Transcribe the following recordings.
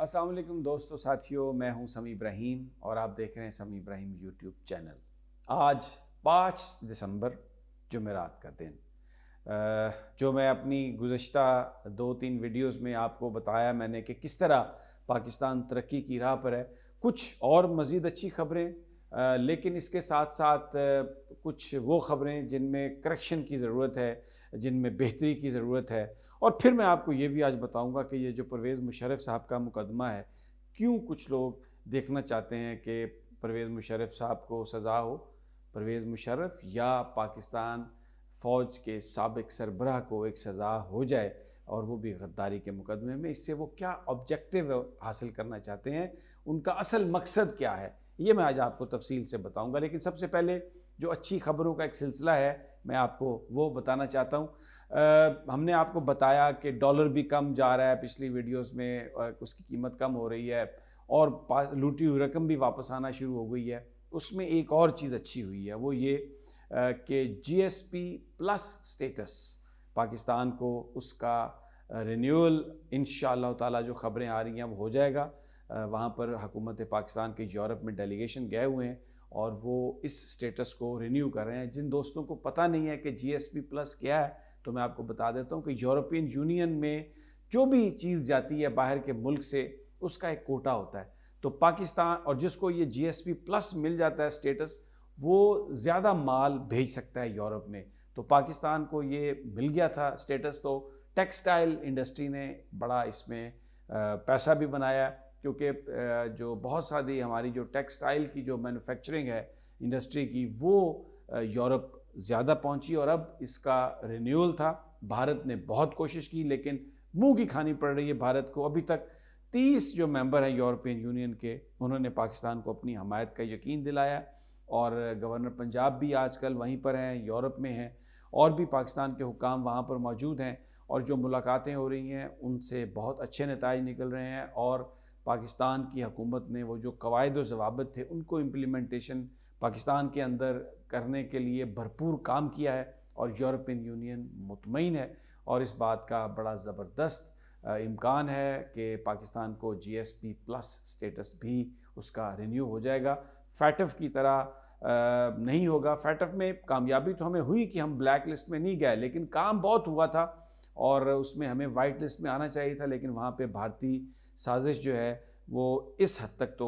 अस्सलाम वालेकुम दोस्तों साथियों, मैं हूं समी इब्राहिम और आप देख रहे हैं समी इब्राहिम यूट्यूब चैनल। आज 5 दिसंबर जुमेरात का दिन, जो मैं अपनी गुज़श्ता 2-3 वीडियोस में आपको बताया मैंने कि किस तरह पाकिस्तान तरक्की की राह पर है। कुछ और मज़ीद अच्छी ख़बरें, लेकिन इसके साथ साथ कुछ वो ख़बरें जिनमें करेक्शन की ज़रूरत है, जिनमें बेहतरी की ज़रूरत है। और फिर मैं आपको ये भी आज बताऊंगा कि ये जो परवेज़ मुशर्रफ साहब का मुकदमा है, क्यों कुछ लोग देखना चाहते हैं कि परवेज़ मुशर्रफ साहब को सज़ा हो, परवेज़ मुशर्रफ या पाकिस्तान फ़ौज के साबिक सरबराह को एक सज़ा हो जाए, और वो भी गद्दारी के मुकदमे में। इससे वो क्या ऑब्जेक्टिव हासिल करना चाहते हैं, उनका असल मकसद क्या है, ये मैं आज आपको तफसील से बताऊंगा। लेकिन सबसे पहले जो अच्छी खबरों का एक सिलसिला है, मैं आपको वो बताना चाहता हूँ। हमने आपको बताया कि डॉलर भी कम जा रहा है, पिछली वीडियोस में उसकी कीमत कम हो रही है और लूटी हुई रकम भी वापस आना शुरू हो गई है। उसमें एक और चीज़ अच्छी हुई है, वो ये कि जीएसपी प्लस स्टेटस पाकिस्तान को उसका रिन्यूअल इंशाअल्लाह ताला जो ख़बरें आ रही हैं वो हो जाएगा। वहाँ पर हुकूमत पाकिस्तान के यूरोप में डेलीगेशन गए हुए हैं और वो इस स्टेटस को रिन्यू कर रहे हैं। जिन दोस्तों को पता नहीं है कि जीएसपी प्लस क्या है, तो मैं आपको बता देता हूँ कि यूरोपियन यूनियन में जो भी चीज़ जाती है बाहर के मुल्क से, उसका एक कोटा होता है। तो पाकिस्तान, और जिसको ये जीएसपी प्लस मिल जाता है स्टेटस, वो ज़्यादा माल भेज सकता है यूरोप में। तो पाकिस्तान को ये मिल गया था स्टेटस, तो टेक्सटाइल इंडस्ट्री ने बड़ा इसमें पैसा भी बनाया, क्योंकि जो बहुत सारी हमारी जो टेक्सटाइल की जो मैन्युफैक्चरिंग है इंडस्ट्री की, वो यूरोप ज़्यादा पहुंची और अब इसका रिन्यूअल था। भारत ने बहुत कोशिश की, लेकिन मुंह की खानी पड़ रही है भारत को। अभी तक 30 जो मेंबर हैं यूरोपियन यूनियन के, उन्होंने पाकिस्तान को अपनी हमायत का यकीन दिलाया, और गवर्नर पंजाब भी आजकल वहीं पर हैं, यूरोप में हैं, और भी पाकिस्तान के हुकाम वहाँ पर मौजूद हैं। और जो मुलाकातें हो रही हैं उनसे बहुत अच्छे नताइज निकल रहे हैं, और पाकिस्तान की हुकूमत ने वो जो कवायद व ज़वाबित थे उनको इम्प्लीमेंटेशन पाकिस्तान के अंदर करने के लिए भरपूर काम किया है, और यूरोपियन यूनियन मुतमईन है। और इस बात का बड़ा ज़बरदस्त इम्कान है कि पाकिस्तान को जीएसपी प्लस स्टेटस भी उसका रिन्यू हो जाएगा। फैटफ की तरह नहीं होगा। फैटफ में कामयाबी तो हमें हुई कि हम ब्लैक लिस्ट में नहीं गए, लेकिन काम बहुत हुआ था और उसमें हमें वाइट लिस्ट में आना चाहिए था। लेकिन वहाँ पे भारतीय साजिश जो है वो इस हद तक तो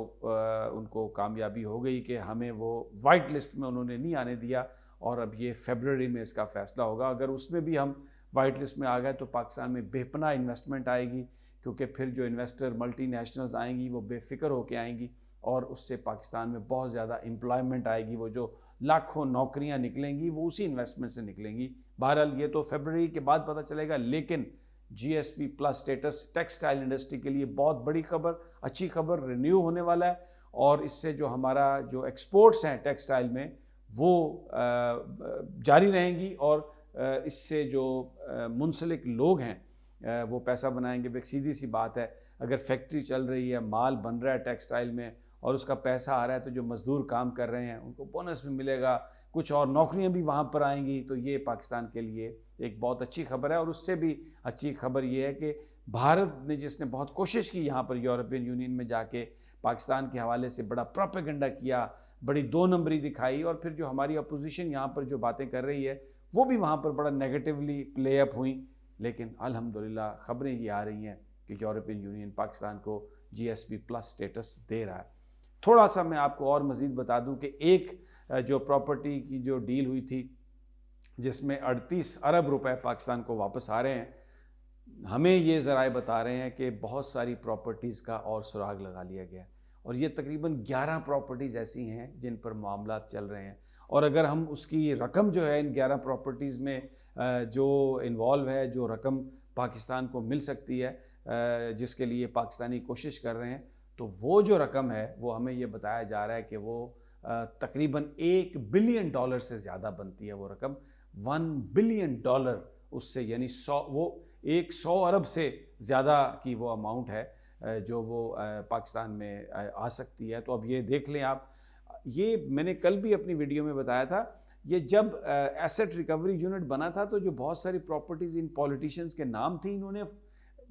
उनको कामयाबी हो गई कि हमें वो वाइट लिस्ट में उन्होंने नहीं आने दिया, और अब ये फरवरी में इसका फ़ैसला होगा। अगर उसमें भी हम वाइट लिस्ट में आ गए तो पाकिस्तान में बेपनाह इन्वेस्टमेंट आएगी, क्योंकि फिर जो इन्वेस्टर मल्टी नेशनल्स आएंगी वो बेफिक्र होकर आएंगी, और उससे पाकिस्तान में बहुत ज़्यादा एम्प्लॉयमेंट आएगी। वो जो लाखों नौकरियां निकलेंगी वो उसी इन्वेस्टमेंट से निकलेंगी। बहरहाल ये तो फरवरी के बाद पता चलेगा, लेकिन GSP plus status textile industry के लिए बहुत बड़ी खबर, अच्छी खबर, रिन्यू होने वाला है। और इससे जो हमारा जो एक्सपोर्ट्स हैं टेक्सटाइल में वो जारी रहेंगी, और इससे जो मुंसलिक लोग हैं वो पैसा बनाएंगे। एक सीधी सी बात है, अगर फैक्ट्री चल रही है, माल बन रहा है टेक्सटाइल में और उसका पैसा आ रहा है, तो जो मज़दूर काम कर रहे हैं उनको बोनस भी मिलेगा, कुछ और नौकरियां भी वहाँ पर आएंगी। तो ये पाकिस्तान के लिए एक बहुत अच्छी खबर है। और उससे भी अच्छी खबर ये है कि भारत ने, जिसने बहुत कोशिश की यहाँ पर यूरोपियन यूनियन में जाके पाकिस्तान के हवाले से बड़ा प्रोपेगेंडा किया, बड़ी 2 नंबरी दिखाई, और फिर जो हमारी अपोजिशन यहाँ पर जो बातें कर रही है वो भी वहाँ पर बड़ा नेगेटिवली प्ले अप हुई। लेकिन अल्हम्दुलिल्लाह खबरें ये आ रही हैं कि यूरोपियन यूनियन पाकिस्तान को जीएसपी प्लस स्टेटस दे रहा है। थोड़ा सा मैं आपको और मज़ीद बता दूं कि एक जो प्रॉपर्टी की जो डील हुई थी, जिसमें 38 अरब रुपए पाकिस्तान को वापस आ रहे हैं, हमें ये ज़राए बता रहे हैं कि बहुत सारी प्रॉपर्टीज़ का और सुराग लगा लिया गया, और ये तकरीबन 11 प्रॉपर्टीज़ ऐसी हैं जिन पर मामलात चल रहे हैं। और अगर हम उसकी रकम जो है इन 11 प्रॉपर्टीज़ में जो इन्वॉल्व है, जो रकम पाकिस्तान को मिल सकती है, जिसके लिए पाकिस्तानी कोशिश कर रहे हैं, तो वो जो रकम है वो हमें ये बताया जा रहा है कि वो तकरीबन $1 बिलियन से ज़्यादा बनती है। वो रकम $1 बिलियन, उससे यानी 100 अरब से ज़्यादा की वो अमाउंट है जो वो पाकिस्तान में आ सकती है। तो अब ये देख लें आप, ये मैंने कल भी अपनी वीडियो में बताया था, ये जब एसेट रिकवरी यूनिट बना था तो जो बहुत सारी प्रॉपर्टीज़ इन पॉलिटिशियंस के नाम थी, इन्होंने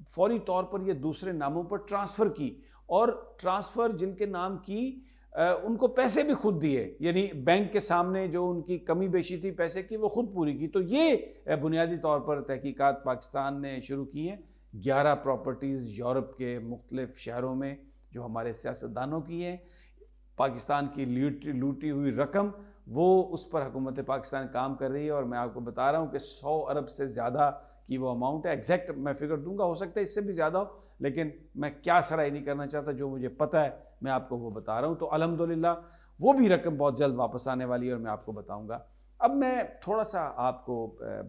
फौरी तौर पर ये दूसरे नामों पर ट्रांसफ़र की, और ट्रांसफ़र जिनके नाम की उनको पैसे भी खुद दिए, यानी बैंक के सामने जो उनकी कमी बेशी थी पैसे की वो खुद पूरी की। तो ये बुनियादी तौर पर तहकीकात पाकिस्तान ने शुरू की हैं। 11 प्रॉपर्टीज़ यूरोप के मुख्तलिफ शहरों में जो हमारे सियासतदानों की हैं, पाकिस्तान की लूटी हुई रकम, वो उस पर हुकूमत पाकिस्तान काम कर रही है। और मैं आपको बता रहा हूँ कि 100 अरब से ज़्यादा की वो अमाउंट है। एग्जैक्ट मैं फिगर दूंगा, हो सकता है इससे भी ज़्यादा हो, लेकिन मैं क्या सराही नहीं करना चाहता, जो मुझे पता है मैं आपको वो बता रहा हूँ। तो अल्हम्दुलिल्लाह वो भी रकम बहुत जल्द वापस आने वाली है और मैं आपको बताऊँगा। अब मैं थोड़ा सा आपको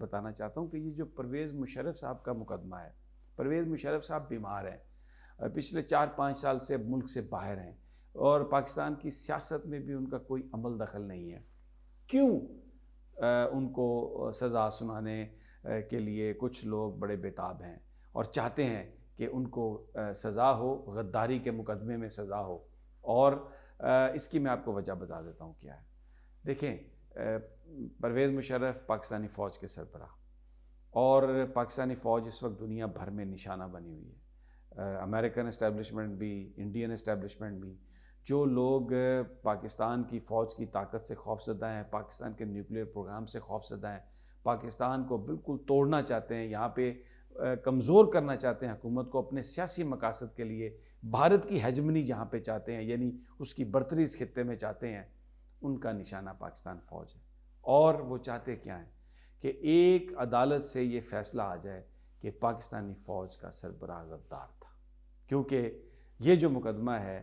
बताना चाहता हूँ कि ये जो परवेज़ मुशर्रफ साहब का मुकदमा है, परवेज़ मुशर्रफ साहब बीमार हैं, पिछले 4-5 साल से मुल्क से बाहर हैं और पाकिस्तान की सियासत में भी उनका कोई अमल दखल नहीं है। क्यों उनको सज़ा सुनाने के लिए कुछ लोग बड़े बेताब हैं और चाहते हैं कि उनको सज़ा हो, गद्दारी के मुकदमे में सज़ा हो। और इसकी मैं आपको वजह बता देता हूँ क्या है। देखें, परवेज़ मुशर्रफ पाकिस्तानी फ़ौज के सरबराह, और पाकिस्तानी फ़ौज इस वक्त दुनिया भर में निशाना बनी हुई है। अमेरिकन इस्टेब्लिशमेंट भी, इंडियन इस्टेब्लिशमेंट भी, जो लोग पाकिस्तान की फ़ौज की ताकत से खौफज़दा हैं, पाकिस्तान के न्यूक्लियर प्रोग्राम से खौफज़दा हैं, पाकिस्तान को बिल्कुल तोड़ना चाहते हैं, यहाँ पे कमज़ोर करना चाहते हैं हुकूमत को अपने सियासी मकासद के लिए, भारत की हेजमनी जहाँ पे चाहते हैं, यानी उसकी बर्तरी इस खित्ते में चाहते हैं, उनका निशाना पाकिस्तान फ़ौज है। और वो चाहते क्या हैं कि एक अदालत से ये फ़ैसला आ जाए कि पाकिस्तानी फ़ौज का सरबराह गद्दार था। क्योंकि ये जो मुकदमा है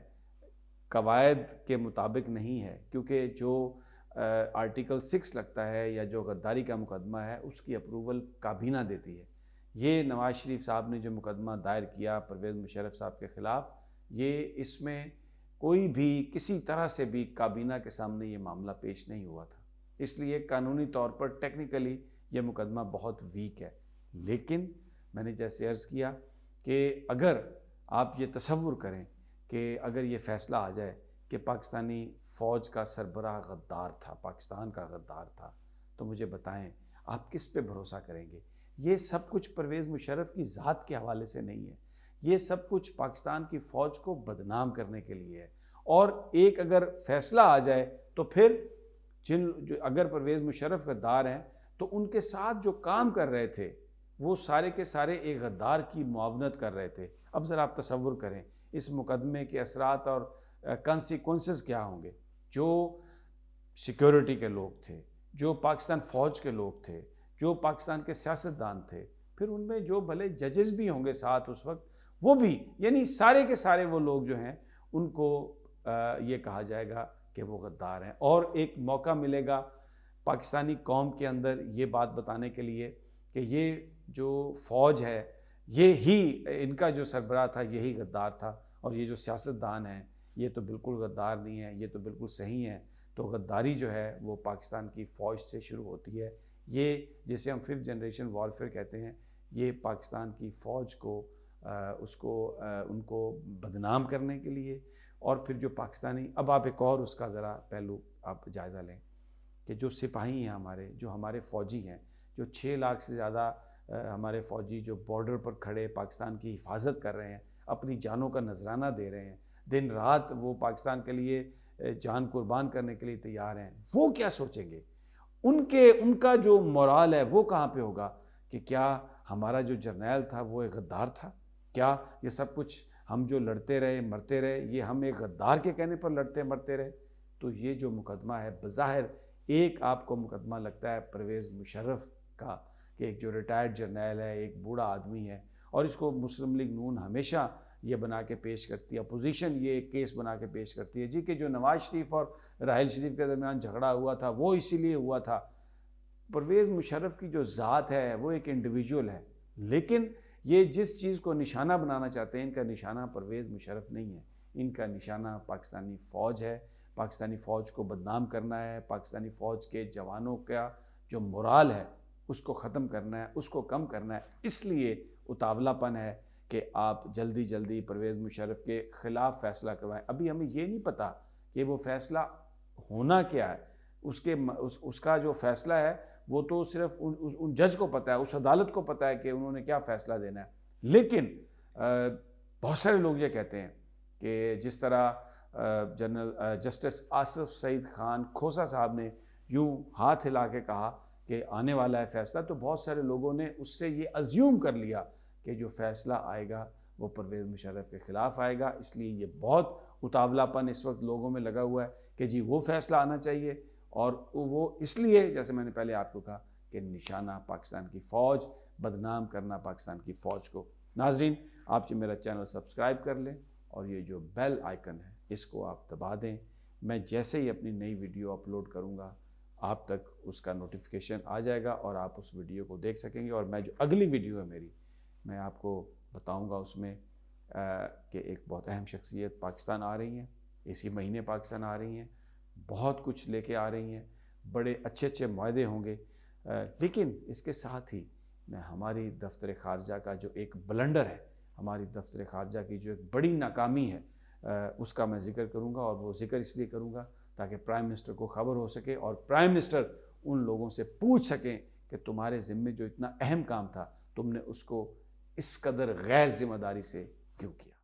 कवायद के मुताबिक नहीं है, क्योंकि जो आर्टिकल 6 लगता है या जो गद्दारी का मुकदमा है उसकी अप्रूवल काबीना देती है। ये नवाज़ शरीफ साहब ने जो मुकदमा दायर किया परवेज़ मुशर्रफ साहब के ख़िलाफ़, ये इसमें कोई भी किसी तरह से भी काबीना के सामने ये मामला पेश नहीं हुआ था, इसलिए कानूनी तौर पर टेक्निकली ये मुकदमा बहुत वीक है। लेकिन मैंने जैसे अर्ज़ किया कि अगर आप ये तसव्वुर करें कि अगर ये फ़ैसला आ जाए कि पाकिस्तानी फ़ौज का सरबराह गद्दार था, पाकिस्तान का गद्दार था, तो मुझे बताएं आप किस पे भरोसा करेंगे। ये सब कुछ परवेज़ मुशर्रफ की ज़ात के हवाले से नहीं है, ये सब कुछ पाकिस्तान की फ़ौज को बदनाम करने के लिए है। और एक अगर फ़ैसला आ जाए तो फिर जो अगर परवेज़ मुशर्रफ गद्दार हैं तो उनके साथ जो काम कर रहे थे वो सारे के सारे एक गद्दार की मुआवनत कर रहे थे। अब ज़रा आप तसव्वुर करें इस मुकदमे के असरात और कॉन्सिक्वेंसेस क्या होंगे। जो सिक्योरिटी के लोग थे, जो पाकिस्तान फ़ौज के लोग थे, जो पाकिस्तान के सियासतदान थे, फिर उनमें जो भले जजेस भी होंगे साथ उस वक्त, वो भी, यानी सारे के सारे वो लोग जो हैं उनको ये कहा जाएगा कि वो गद्दार हैं। और एक मौका मिलेगा पाकिस्तानी कौम के अंदर ये बात बताने के लिए कि ये जो फ़ौज है ये ही इनका जो सरबराह था यही गद्दार था, और ये जो सियासतदान हैं ये तो बिल्कुल गद्दार नहीं है, ये तो बिल्कुल सही हैं। तो गद्दारी जो है वो पाकिस्तान की फ़ौज से शुरू होती है। ये जिसे हम 5th जनरेशन वॉरफेयर कहते हैं, ये पाकिस्तान की फ़ौज को उनको बदनाम करने के लिए, और फिर जो पाकिस्तानी, अब आप एक और उसका ज़रा पहलू आप जायज़ा लें कि जो सिपाही हैं हमारे, जो हमारे फ़ौजी हैं, जो 6 लाख से ज़्यादा हमारे फ़ौजी जो बॉर्डर पर खड़े पाकिस्तान की हिफाजत कर रहे हैं, अपनी जानों का नजराना दे रहे हैं, दिन रात वो पाकिस्तान के लिए जान कुर्बान करने के लिए तैयार हैं, वो क्या सोचेंगे? उनका जो मोराल है वो कहाँ पे होगा कि क्या हमारा जो जर्नैल था वो एक गद्दार था? क्या ये सब कुछ हम जो लड़ते रहे मरते रहे, ये हम एक गद्दार के कहने पर लड़ते मरते रहे? तो ये जो मुकदमा है बज़ाहिर एक आपको मुकदमा लगता है परवेज़ मुशर्रफ का कि एक जो रिटायर्ड जर्नैल है, एक बूढ़ा आदमी है, और इसको मुस्लिम लीग नून हमेशा ये बना के पेश करती है, अपोजिशन ये एक केस बना के पेश करती है जी कि जो नवाज़ शरीफ और राहिल शरीफ के दरमियान झगड़ा हुआ था वो इसीलिए हुआ था। परवेज़ मुशर्रफ की जो ज़ात है वो एक इंडिविजुअल है, लेकिन ये जिस चीज़ को निशाना बनाना चाहते हैं, इनका निशाना परवेज़ मुशर्रफ नहीं है, इनका निशाना पाकिस्तानी फ़ौज है। पाकिस्तानी फ़ौज को बदनाम करना है, पाकिस्तानी फ़ौज के जवानों का जो मोराल है उसको ख़त्म करना है, उसको कम करना है। इसलिए उतावलापन है कि आप जल्दी जल्दी परवेज़ मुशर्रफ के ख़िलाफ़ फ़ैसला करवाएं। अभी हमें ये नहीं पता कि वो फ़ैसला होना क्या है, उसका जो फ़ैसला है वो तो सिर्फ उन जज को पता है, उस अदालत को पता है कि उन्होंने क्या फ़ैसला देना है। लेकिन बहुत सारे लोग ये कहते हैं कि जिस तरह जनरल जस्टिस आसिफ सईद खान खोसा साहब ने यूं हाथ हिला के कहा कि आने वाला है फैसला, तो बहुत सारे लोगों ने उससे ये अज्यूम कर लिया कि जो फैसला आएगा वो परवेज़ मुशर्रफ के ख़िलाफ़ आएगा। इसलिए ये बहुत उतावलापन इस वक्त लोगों में लगा हुआ है कि जी वो फैसला आना चाहिए, और वो इसलिए, जैसे मैंने पहले आपको कहा, कि निशाना पाकिस्तान की फ़ौज, बदनाम करना पाकिस्तान की फ़ौज को। नाजरीन, आप जो मेरा चैनल सब्सक्राइब कर लें और ये जो बेल आइकन है इसको आप दबा दें। मैं जैसे ही अपनी नई वीडियो अपलोड करूँगा आप तक उसका नोटिफिकेशन आ जाएगा और आप उस वीडियो को देख सकेंगे। और मैं जो अगली वीडियो है मेरी, मैं आपको बताऊंगा उसमें कि एक बहुत अहम शख्सियत पाकिस्तान आ रही हैं, इसी महीने पाकिस्तान आ रही हैं, बहुत कुछ लेके आ रही हैं, बड़े अच्छे अच्छे मुआहदे होंगे। लेकिन इसके साथ ही मैं हमारी दफ्तर ख़ारजा का जो एक ब्लंडर है, हमारी दफ्तर ख़ारजा की जो एक बड़ी नाकामी है, उसका मैं ज़िक्र करूँगा। और वो ज़िक्र इसलिए करूँगा ताकि प्राइम मिनिस्टर को ख़बर हो सके और प्राइम मिनिस्टर उन लोगों से पूछ सकें कि तुम्हारे ज़िम्मे जो इतना अहम काम था, तुमने उसको इस कदर गैर जिम्मेदारी से क्यों किया।